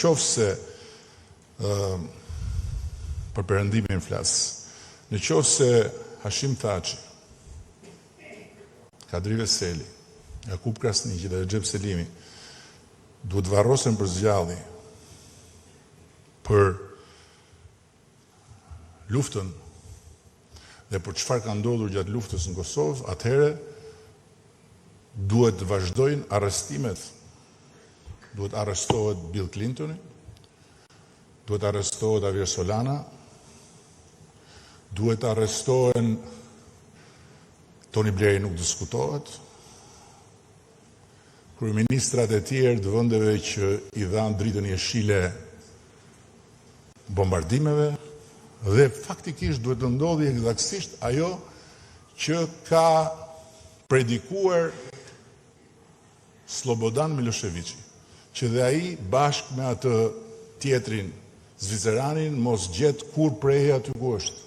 qoftë se për perëndimin flas, në qoftë se Hashim Thaçi, Kadri Veseli, Jakub Krasniqi dhe Recep Selimi duhet varrosen për zgjalli për luftën dhe për çfarë ka ndodhur gjatë luftës në Kosovë, atëherë duhet të vazhdojnë arrestimet. Duhet arrestohet Bill Clintoni, duhet arrestohet Javier Solana, duhet arrestohen Tony Blairi, nuk diskutohet, kryeministrat e tjerë të vendeve që i dhanë dritën jeshile bombardimeve, dhe faktikisht duhet të ndodhi eksaktësisht ajo që ka predikuar Slobodan Miloševići, që dhe ai bashkë me atë tjetrin Zviceranin mos gjet kur prej aty ku është.